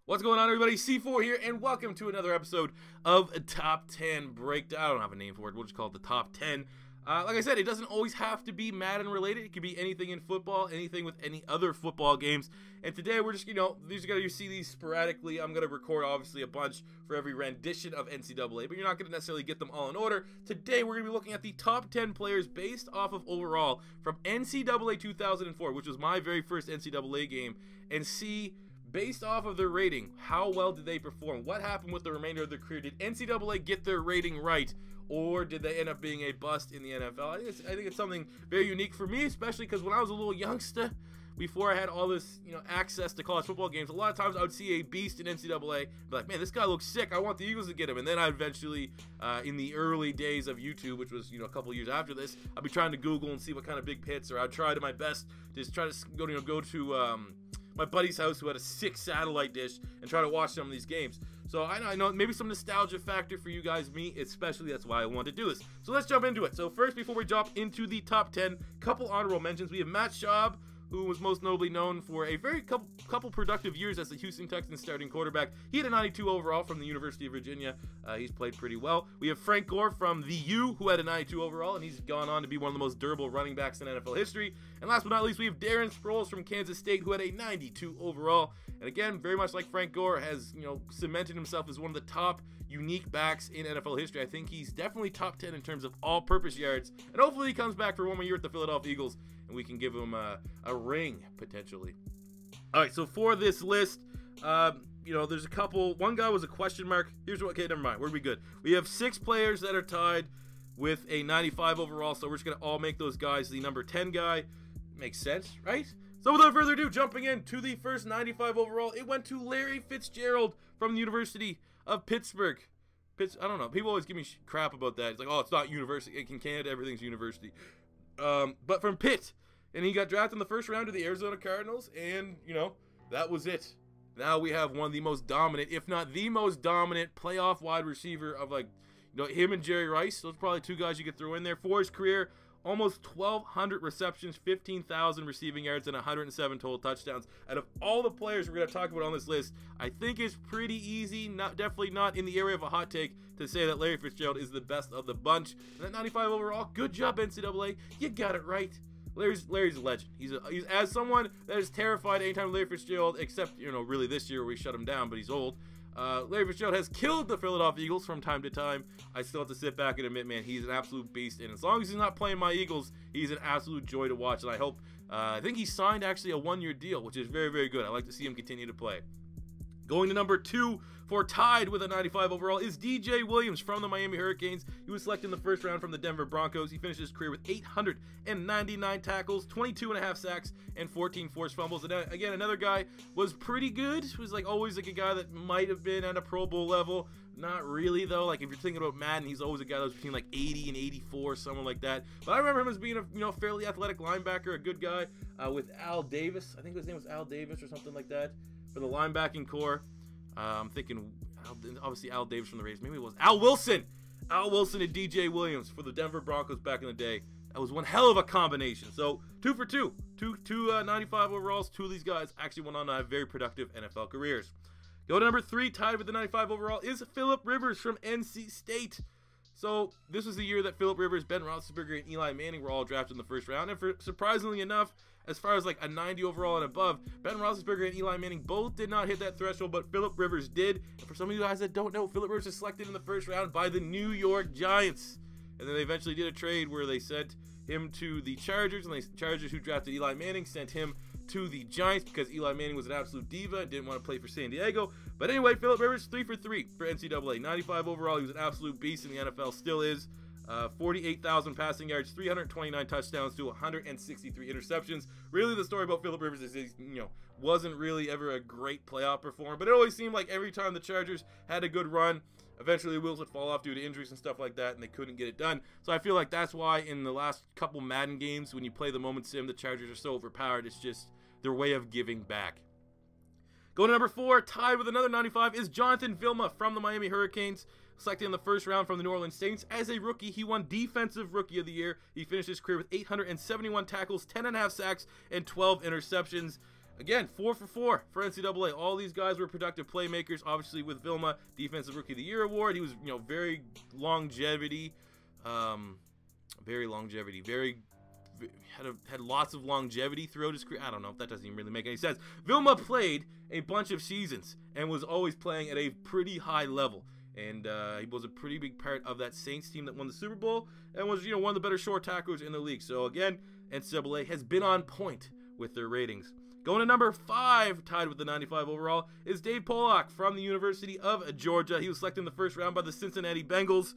What's going on, everybody? C4 here, and welcome to another episode of a Top 10 Breakdown. I don't have a name for it. We'll just call it the Top 10. Like I said, it doesn't always have to be Madden related. It could be anything in football, anything with any other football games. And today we're just, you see these sporadically. I'm going to record, obviously, a bunch for every rendition of NCAA, but you're not going to necessarily get them all in order. Today we're going to be looking at the top 10 players based off of overall from NCAA 2004, which was my very first NCAA game, and see, based off of their rating, how well did they perform? What happened with the remainder of their career? Did NCAA get their rating right, or did they end up being a bust in the NFL? I think it's something very unique for me, especially because when I was a little youngster, before I had all this, access to college football games, a lot of times I would see a beast in NCAA, be like, man, this guy looks sick. I want the Eagles to get him. And then I eventually, in the early days of YouTube, which was, a couple years after this, I'd be trying to Google and see what kind of big hits, or I'd try to my best to just try to go to my buddy's house who had a sick satellite dish and try to watch some of these games. So I know maybe some nostalgia factor for you guys, me especially. That's why I wanted to do this. So let's jump into it. So first, before we jump into the top 10, couple honorable mentions. We have Matt Schaub, who was most notably known for a very couple productive years as the Houston Texans starting quarterback. He had a 92 overall from the University of Virginia. He's played pretty well. We have Frank Gore from the U, who had a 92 overall, and he's gone on to be one of the most durable running backs in NFL history. And last but not least, we have Darren Sproles from Kansas State, who had a 92 overall. And again, very much like Frank Gore, has cemented himself as one of the top unique backs in NFL history. I think he's definitely top 10 in terms of all-purpose yards, and hopefully he comes back for one more year at the Philadelphia Eagles, and we can give him a ring, potentially. All right, so for this list, there's a couple. One guy was a question mark. Okay, never mind. We're good. We have 6 players that are tied with a 95 overall, so we're just going to all make those guys the number 10 guy. Makes sense, right? So without further ado, jumping into the first 95 overall, it went to Larry Fitzgerald from the University of Pittsburgh. I don't know. People always give me crap about that. It's like, oh, it's not university. In Canada, everything's university. But from Pitt. And he got drafted in the first round to the Arizona Cardinals, and, that was it. Now we have one of the most dominant, if not the most dominant, playoff wide receiver of, him and Jerry Rice. Those are probably 2 guys you could throw in there. For his career, almost 1,200 receptions, 15,000 receiving yards, and 107 total touchdowns. Out of all the players we're going to talk about on this list, I think it's pretty easy, definitely not in the area of a hot take, to say that Larry Fitzgerald is the best of the bunch. And at 95 overall, good job, NCAA. You got it right. Larry's a legend. He's as someone that is terrified anytime Larry Fitzgerald, except, really this year where we shut him down, but he's old. Larry Fitzgerald has killed the Philadelphia Eagles from time to time. I still have to sit back and admit, man, he's an absolute beast. And as long as he's not playing my Eagles, he's an absolute joy to watch. And I hope, I think he signed actually a 1-year deal, which is very, very good. I like to see him continue to play. Going to number 2 for tied with a 95 overall is DJ Williams from the Miami Hurricanes. He was selected in the first round from the Denver Broncos. He finished his career with 899 tackles, 22.5 sacks, and 14 forced fumbles. And again, another guy was pretty good. He was always a guy that might have been at a Pro Bowl level. Not really, though. If you're thinking about Madden, he's always a guy that was between 80 and 84, something like that. But I remember him as being a fairly athletic linebacker, a good guy with Al Davis. I think his name was Al Davis or something like that. For the linebacking core, I'm thinking, obviously Al Davis from the Raiders. Maybe it was Al Wilson. Al Wilson and DJ Williams for the Denver Broncos back in the day. That was one hell of a combination. So 2 for 2. Two 95 overalls. 2 of these guys actually went on to have very productive NFL careers. Go to number 3, tied with the 95 overall, is Philip Rivers from NC State. So this was the year that Philip Rivers, Ben Roethlisberger, and Eli Manning were all drafted in the first round. And surprisingly enough, as far as a 90 overall and above, Ben Roethlisberger and Eli Manning both did not hit that threshold, but Philip Rivers did. And for some of you guys that don't know, Philip Rivers was selected in the first round by the New York Giants. And then they eventually did a trade where they sent him to the Chargers, and the Chargers, who drafted Eli Manning, sent him to the Giants because Eli Manning was an absolute diva and didn't want to play for San Diego. But anyway, Philip Rivers, 3 for 3 for NCAA. 95 overall. He was an absolute beast in the NFL, still is. 48,000 passing yards, 329 touchdowns to 163 interceptions. Really, the story about Philip Rivers is he, wasn't really ever a great playoff performer, but it always seemed like every time the Chargers had a good run, eventually the wheels would fall off due to injuries and stuff like that, and they couldn't get it done. So I feel like that's why in the last couple Madden games, when you play the moment sim, the Chargers are so overpowered. It's just their way of giving back. Going to number 4, tied with another 95, is Jonathan Vilma from the Miami Hurricanes. Selected in the first round from the New Orleans Saints. As a rookie, he won Defensive Rookie of the Year. He finished his career with 871 tackles, 10.5 sacks, and 12 interceptions. Again, 4 for 4 for NCAA. All these guys were productive playmakers. Obviously, with Vilma, Defensive Rookie of the Year award. He was, very longevity, had lots of longevity throughout his career. I don't know if that doesn't even really make any sense. Vilma played a bunch of seasons and was always playing at a pretty high level. And he was a pretty big part of that Saints team that won the Super Bowl and was, one of the better short tacklers in the league. So again, NCAA has been on point with their ratings. Going to number 5, tied with the 95 overall, is Dave Pollock from the University of Georgia. He was selected in the first round by the Cincinnati Bengals,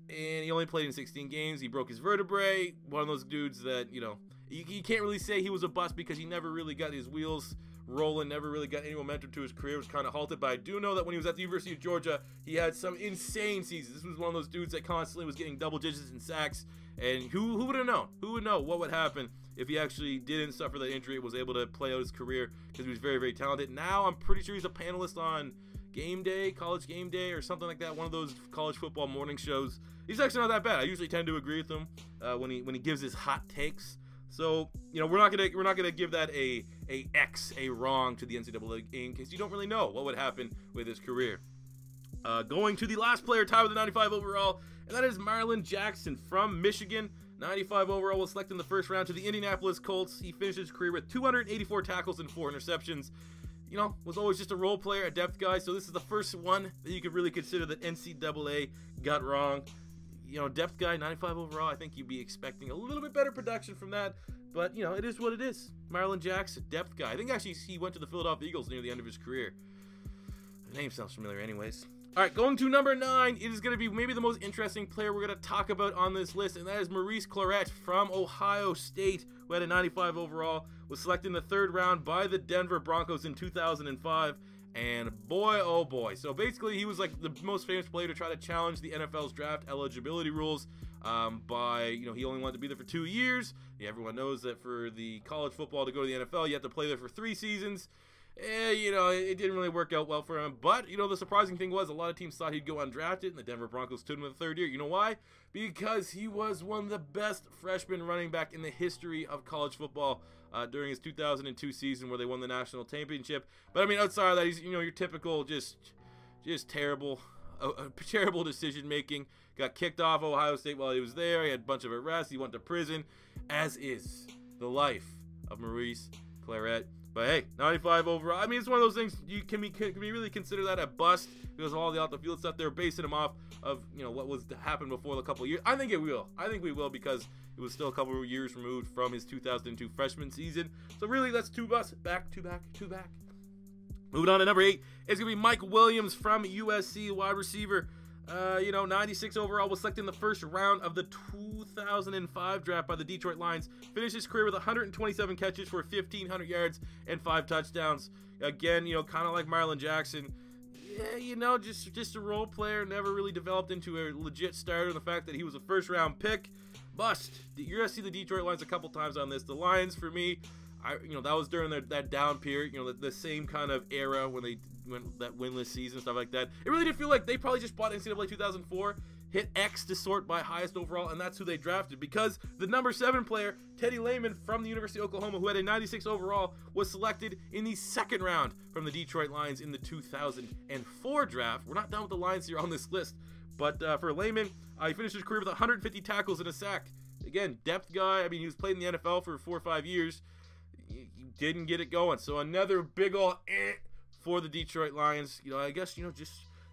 and he only played in 16 games. He broke his vertebrae. One of those dudes that, you can't really say he was a bust because he never really got his wheels rolling, never really got any momentum to his career. It was kind of halted, but I do know that when he was at the University of Georgia, he had some insane seasons. This was one of those dudes that constantly was getting double digits in sacks, and who would have known? Who would know what would happen if he actually didn't suffer that injury and was able to play out his career because he was very, very talented. Now I'm pretty sure he's a panelist on Game Day, College Game Day, or something like that, one of those college football morning shows. He's actually not that bad. I usually tend to agree with him when he gives his hot takes. So, we're not gonna give that a wrong to the NCAA in case you don't really know what would happen with his career. Going to the last player tied with the 95 overall, and that is Marlon Jackson from Michigan. 95 overall, was selected in the first round to the Indianapolis Colts. He finished his career with 284 tackles and 4 interceptions. Was always just a role player, a depth guy. So this is the first one that you could really consider that NCAA got wrong. Depth guy, 95 overall. I think you'd be expecting a little bit better production from that. But, it is what it is. Marlon Jackson, depth guy. I think actually he went to the Philadelphia Eagles near the end of his career. The name sounds familiar anyways. All right, going to number 9, it is going to be maybe the most interesting player we're going to talk about on this list, and that is Maurice Clarett from Ohio State, who had a 95 overall, was selected in the 3rd round by the Denver Broncos in 2005, and boy, oh boy. So basically, he was like the most famous player to try to challenge the NFL's draft eligibility rules by, he only wanted to be there for 2 years. Everyone knows that for the college football to go to the NFL, you have to play there for 3 seasons. It didn't really work out well for him. But, the surprising thing was a lot of teams thought he'd go undrafted, and the Denver Broncos took him in the 3rd year. You know why? Because he was one of the best freshman running back in the history of college football during his 2002 season where they won the national championship. But, outside of that, he's, your typical just terrible, terrible decision-making. Got kicked off Ohio State while he was there. He had a bunch of arrests. He went to prison, as is the life of Maurice Clarett. But hey, 95 overall. It's one of those things. Can we really consider that a bust because of all the off-the-field stuff? They're basing him off of what was to happen before the couple of years. I think it will. I think we will because it was still a couple of years removed from his 2002 freshman season. So really, that's 2 busts back to back to back. Moving on to number 8, it's gonna be Mike Williams from USC, wide receiver. 96 overall, was selected in the 1st round of the 2005 draft by the Detroit Lions. Finished his career with 127 catches for 1,500 yards and 5 touchdowns. Again, kind of like Marlon Jackson. Yeah, just a role player. Never really developed into a legit starter. The fact that he was a 1st-round pick, bust. You're gonna see the Detroit Lions a couple times on this. The Lions, for me, that was during that down period. The same kind of era when they went that winless season, stuff like that. It really did feel like they probably just bought NCAA 2004, hit X to sort by highest overall, and that's who they drafted because the number 7 player, Teddy Lehman from the University of Oklahoma, who had a 96 overall, was selected in the 2nd round from the Detroit Lions in the 2004 draft. We're not done with the Lions here on this list, but for Lehman, he finished his career with 150 tackles and a sack. Again, depth guy. He was played in the NFL for 4 or 5 years. He didn't get it going, so another big ol' for the Detroit Lions. I guess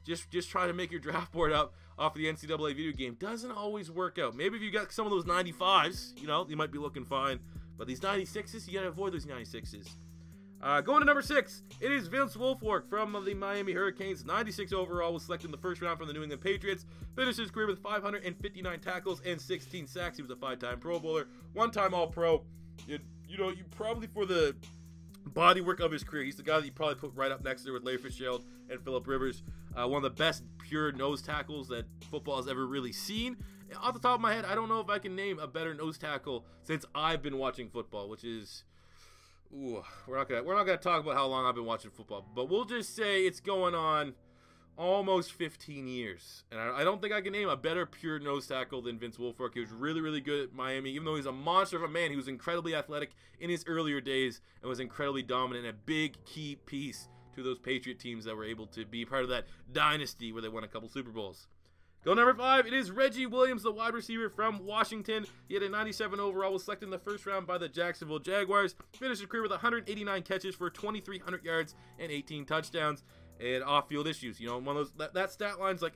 just try to make your draft board up off of the NCAA video game doesn't always work out. Maybe if you got some of those 95s, you might be looking fine. But these 96s, you gotta avoid those 96s. Going to number 6, it is Vince Wilfork from the Miami Hurricanes. 96 overall, was selected in the 1st round from the New England Patriots. Finished his career with 559 tackles and 16 sacks. He was a 5-time Pro Bowler, 1-time All-Pro. You probably, for the body work of his career, he's the guy that you probably put right up next there with Larry Fitzgerald and Phillip Rivers. One of the best pure nose tackles that football has ever really seen. Off the top of my head, I don't know if I can name a better nose tackle since I've been watching football, which is, we're not gonna talk about how long I've been watching football, but we'll just say it's going on, almost 15 years. And I don't think I can name a better pure nose tackle than Vince Wilfork. He was really, really good at Miami. Even though he's a monster of a man, he was incredibly athletic in his earlier days and was incredibly dominant and a big key piece to those Patriot teams that were able to be part of that dynasty where they won a couple Super Bowls. Go number 5, it is Reggie Williams, the wide receiver from Washington. He had a 97 overall, was selected in the first round by the Jacksonville Jaguars. Finished his career with 189 catches for 2,300 yards and 18 touchdowns. And off-field issues, you know, one of those, that stat line's like,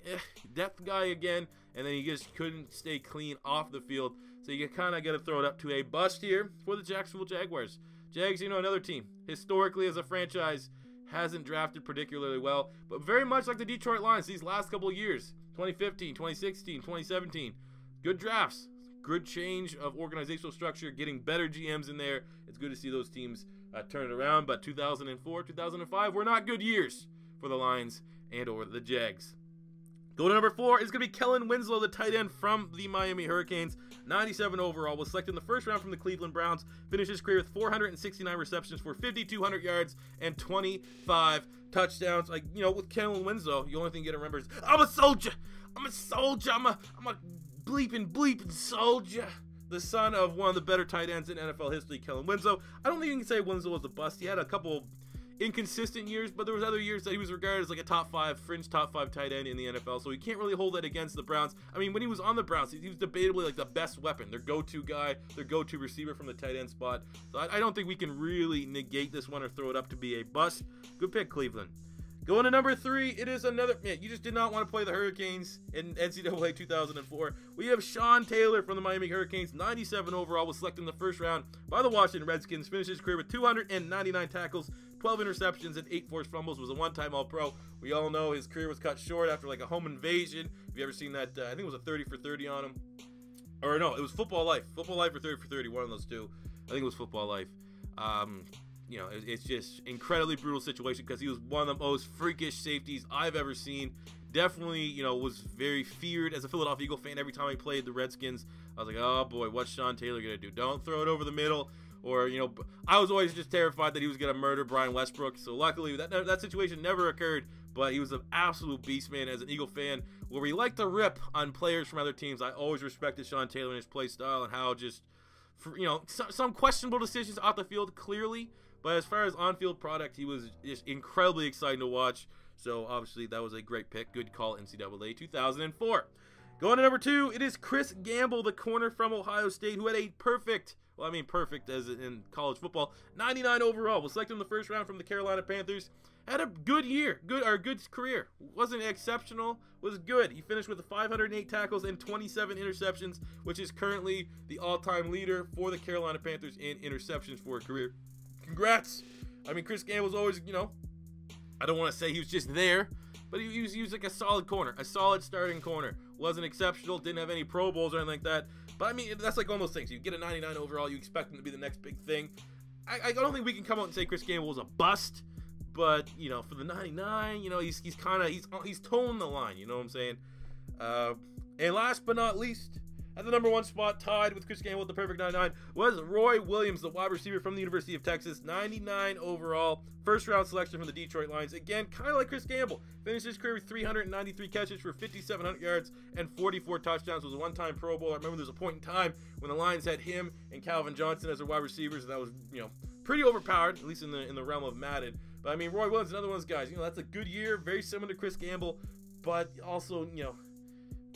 depth guy again, and then he just couldn't stay clean off the field. So you kind of got to throw it up to a bust here for the Jacksonville Jaguars. Jags, you know, another team, historically as a franchise, hasn't drafted particularly well, but very much like the Detroit Lions these last couple of years, 2015, 2016, 2017, good drafts, good change of organizational structure, getting better GMs in there. It's good to see those teams turn it around, but 2004, 2005 were not good years for the Lions and or the Jags. Go to number 4 is going to be Kellen Winslow, the tight end from the Miami Hurricanes. 97 overall, was selected in the first round from the Cleveland Browns. Finished his career with 469 receptions for 5,200 yards and 25 touchdowns. Like, you know, with Kellen Winslow, the only thing you got to remember is, I'm a soldier. I'm a soldier. I'm a bleeping soldier. The son of one of the better tight ends in NFL history, Kellen Winslow. I don't think you can say Winslow was a bust. He had a couple inconsistent years, but there was other years that he was regarded as like a fringe top 5 tight end in the NFL, so you can't really hold that against the Browns. I mean, when he was on the Browns, he was debatably like the best weapon, their go-to guy, their go-to receiver from the tight end spot. So I don't think we can really negate this one or throw it up to be a bust. Good pick, Cleveland. Going to number 3, it is another, man, you just did not want to play the Hurricanes in NCAA 2004. We have Sean Taylor from the Miami Hurricanes, 97 overall, was selected in the first round by the Washington Redskins. Finished his career with 299 tackles, 12 interceptions, and 8 forced fumbles. Was a one-time All-Pro. We all know his career was cut short after like a home invasion. Have you ever seen that? I think it was a 30 for 30 on him. Or no, it was Football Life. Football Life or 30 for 30, one of those two. I think it was Football Life. You know, it's just incredibly brutal situation because he was one of the most freakish safeties I've ever seen. Definitely, you know, was very feared as a Philadelphia Eagle fan. Every time he played the Redskins, I was like, oh boy, what's Sean Taylor gonna do? Don't throw it over the middle. Or, you know, I was always just terrified that he was going to murder Brian Westbrook. So luckily, that situation never occurred. But he was an absolute beast, man, as an Eagle fan. Where we like to rip on players from other teams, I always respected Sean Taylor and his play style and how just, you know, some questionable decisions off the field, clearly. But as far as on-field product, he was just incredibly exciting to watch. So obviously, that was a great pick. Good call, NCAA 2004. Going to number 2, it is Chris Gamble, the corner from Ohio State, who had a perfect, well, I mean perfect as in college football, 99 overall. Was selected in the first round from the Carolina Panthers. Had a good year, good career. Wasn't exceptional, was good. He finished with 508 tackles and 27 interceptions, which is currently the all-time leader for the Carolina Panthers in interceptions for a career. Congrats. I mean, Chris Gamble was always, you know, I don't want to say he was just there, but he was like a solid corner, a solid starting corner. Wasn't exceptional, didn't have any Pro Bowls or anything like that. But I mean, that's like one of those things. You get a 99 overall, you expect him to be the next big thing. I don't think we can come out and say Chris Gamble was a bust, but you know, for the 99, you know, he's toeing the line. You know what I'm saying? And last but not least, at the number 1 spot, tied with Chris Gamble with the perfect 99, was Roy Williams, the wide receiver from the University of Texas, 99 overall, first round selection from the Detroit Lions. Again, kind of like Chris Gamble, finished his career with 393 catches for 5,700 yards and 44 touchdowns. Was a one-time Pro Bowl. I remember there was a point in time when the Lions had him and Calvin Johnson as their wide receivers, and that was, you know, pretty overpowered, at least in the realm of Madden. But I mean, Roy Williams, another one of those guys. You know, that's a good year, very similar to Chris Gamble, but also, you know,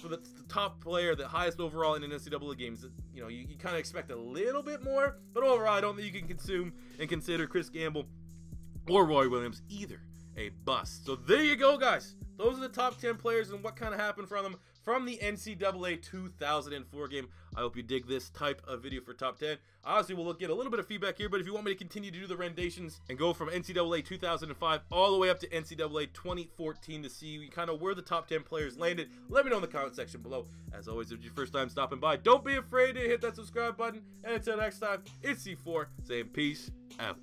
for the top player, the highest overall in an NCAA games, you know, you kind of expect a little bit more, but overall, I don't think you can consume and consider Chris Gamble or Roy Williams either a bust. So there you go, guys. Those are the top 10 players and what kind of happened from them from the NCAA 2004 game. I hope you dig this type of video for top 10. Obviously, we'll get a little bit of feedback here, but if you want me to continue to do the renditions and go from NCAA 2005 all the way up to NCAA 2014 to see kind of where the top 10 players landed, let me know in the comment section below. As always, if it's your first time stopping by, don't be afraid to hit that subscribe button. And until next time, it's C4 saying peace out.